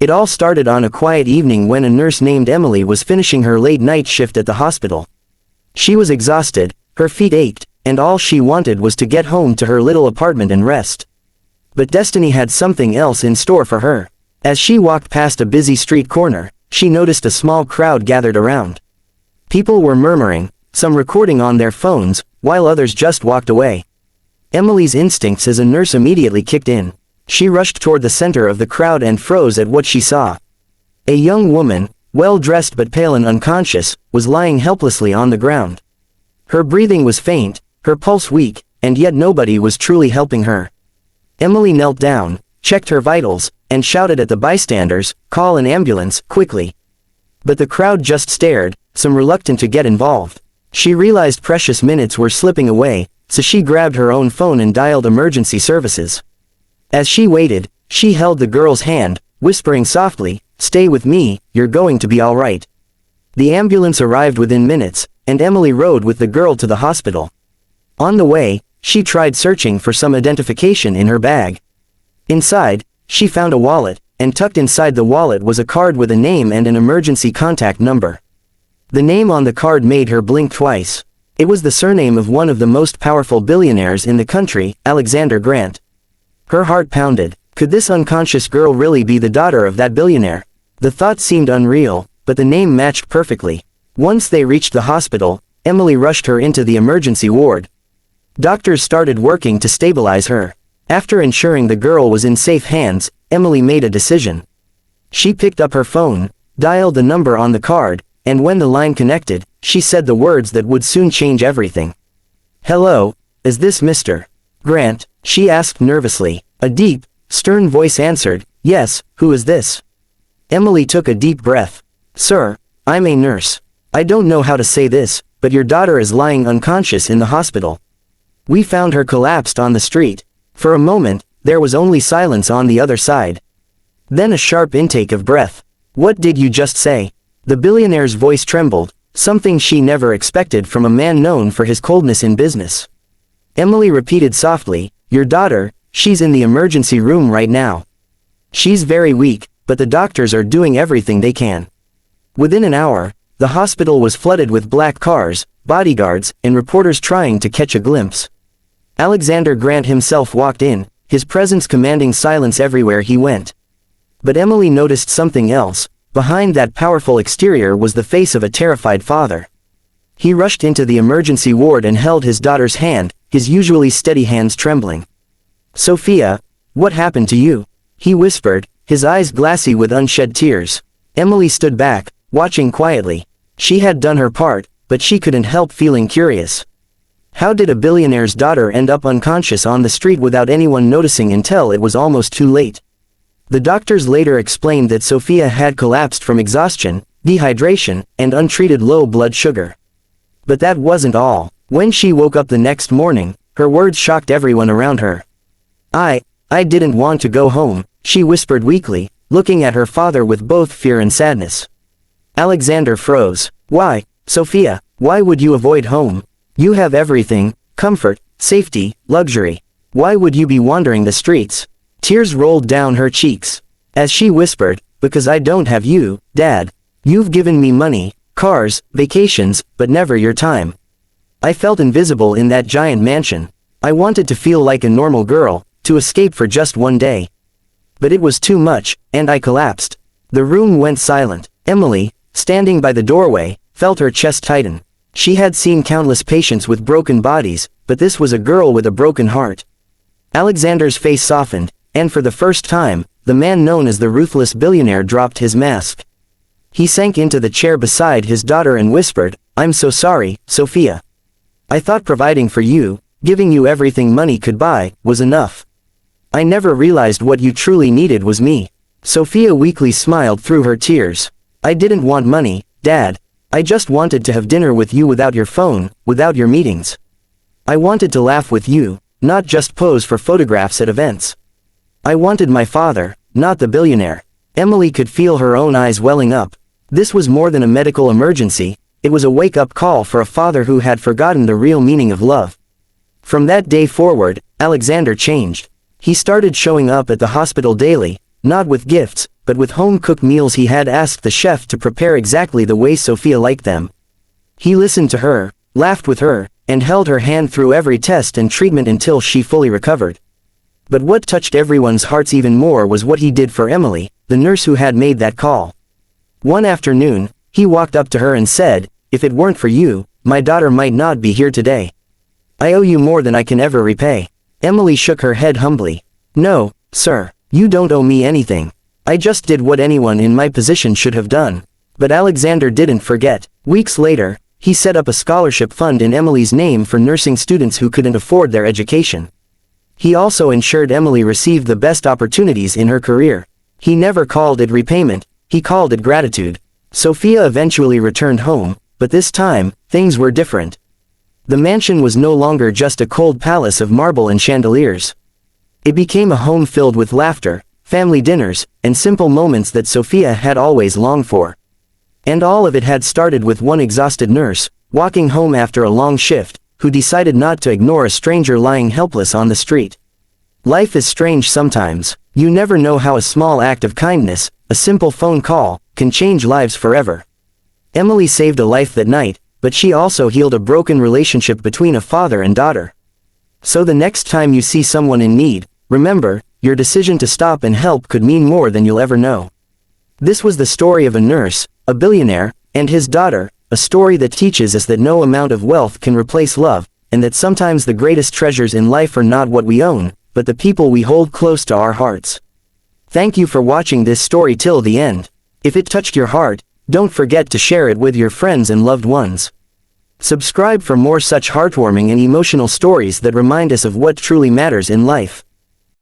It all started on a quiet evening when a nurse named Emily was finishing her late-night shift at the hospital. She was exhausted, her feet ached, and all she wanted was to get home to her little apartment and rest. But destiny had something else in store for her. As she walked past a busy street corner, she noticed a small crowd gathered around. People were murmuring, some recording on their phones, while others just walked away. Emily's instincts as a nurse immediately kicked in. She rushed toward the center of the crowd and froze at what she saw. A young woman, well-dressed but pale and unconscious, was lying helplessly on the ground. Her breathing was faint, her pulse weak, and yet nobody was truly helping her. Emily knelt down, checked her vitals, and shouted at the bystanders, "Call an ambulance, quickly." But the crowd just stared, some reluctant to get involved. She realized precious minutes were slipping away, so she grabbed her own phone and dialed emergency services. As she waited, she held the girl's hand, whispering softly, "Stay with me, you're going to be all right." The ambulance arrived within minutes, and Emily rode with the girl to the hospital. On the way, she tried searching for some identification in her bag. Inside, she found a wallet, and tucked inside the wallet was a card with a name and an emergency contact number. The name on the card made her blink twice. It was the surname of one of the most powerful billionaires in the country, Alexander Grant. Her heart pounded. Could this unconscious girl really be the daughter of that billionaire? The thought seemed unreal, but the name matched perfectly. Once they reached the hospital, Emily rushed her into the emergency ward. Doctors started working to stabilize her. After ensuring the girl was in safe hands, Emily made a decision. She picked up her phone, dialed the number on the card, and when the line connected, she said the words that would soon change everything. "Hello, is this Mr. Grant?" she asked nervously. A deep, stern voice answered, "Yes, who is this?" Emily took a deep breath. "Sir, I'm a nurse. I don't know how to say this, but your daughter is lying unconscious in the hospital. We found her collapsed on the street." For a moment, there was only silence on the other side. Then a sharp intake of breath. "What did you just say?" The billionaire's voice trembled, something she never expected from a man known for his coldness in business. Emily repeated softly, "Your daughter, she's in the emergency room right now. She's very weak, but the doctors are doing everything they can." Within an hour, the hospital was flooded with black cars, bodyguards, and reporters trying to catch a glimpse. Alexander Grant himself walked in, his presence commanding silence everywhere he went. But Emily noticed something else. Behind that powerful exterior was the face of a terrified father. He rushed into the emergency ward and held his daughter's hand, his usually steady hands trembling. "Sophia, what happened to you?" he whispered, his eyes glassy with unshed tears. Emily stood back, watching quietly. She had done her part, but she couldn't help feeling curious. How did a billionaire's daughter end up unconscious on the street without anyone noticing until it was almost too late? The doctors later explained that Sophia had collapsed from exhaustion, dehydration, and untreated low blood sugar. But that wasn't all. When she woke up the next morning, her words shocked everyone around her. I didn't want to go home," she whispered weakly, looking at her father with both fear and sadness. Alexander froze. "Why, Sophia, why would you avoid home? You have everything, comfort, safety, luxury. Why would you be wandering the streets?" Tears rolled down her cheeks. As she whispered, "Because I don't have you, Dad. You've given me money, cars, vacations, but never your time. I felt invisible in that giant mansion. I wanted to feel like a normal girl, to escape for just one day. But it was too much, and I collapsed." The room went silent. Emily, standing by the doorway, felt her chest tighten. She had seen countless patients with broken bodies, but this was a girl with a broken heart. Alexander's face softened, and for the first time, the man known as the ruthless billionaire dropped his mask. He sank into the chair beside his daughter and whispered, "I'm so sorry, Sophia. I thought providing for you, giving you everything money could buy, was enough. I never realized what you truly needed was me." Sophia weakly smiled through her tears. "I didn't want money, Dad. I just wanted to have dinner with you without your phone, without your meetings. I wanted to laugh with you, not just pose for photographs at events. I wanted my father, not the billionaire." Emily could feel her own eyes welling up. This was more than a medical emergency, it was a wake-up call for a father who had forgotten the real meaning of love. From that day forward, Alexander changed. He started showing up at the hospital daily, not with gifts, but but with home-cooked meals he had asked the chef to prepare exactly the way Sophia liked them. He listened to her, laughed with her, and held her hand through every test and treatment until she fully recovered. But what touched everyone's hearts even more was what he did for Emily, the nurse who had made that call. One afternoon, he walked up to her and said, "If it weren't for you, my daughter might not be here today. I owe you more than I can ever repay." Emily shook her head humbly. "No, sir, you don't owe me anything. I just did what anyone in my position should have done." But Alexander didn't forget. Weeks later, he set up a scholarship fund in Emily's name for nursing students who couldn't afford their education. He also ensured Emily received the best opportunities in her career. He never called it repayment, he called it gratitude. Sophia eventually returned home, but this time, things were different. The mansion was no longer just a cold palace of marble and chandeliers. It became a home filled with laughter, family dinners, and simple moments that Sophia had always longed for. And all of it had started with one exhausted nurse, walking home after a long shift, who decided not to ignore a stranger lying helpless on the street. Life is strange sometimes. You never know how a small act of kindness, a simple phone call, can change lives forever. Emily saved a life that night, but she also healed a broken relationship between a father and daughter. So the next time you see someone in need, remember, your decision to stop and help could mean more than you'll ever know. This was the story of a nurse, a billionaire, and his daughter, a story that teaches us that no amount of wealth can replace love, and that sometimes the greatest treasures in life are not what we own, but the people we hold close to our hearts. Thank you for watching this story till the end. If it touched your heart, don't forget to share it with your friends and loved ones. Subscribe for more such heartwarming and emotional stories that remind us of what truly matters in life.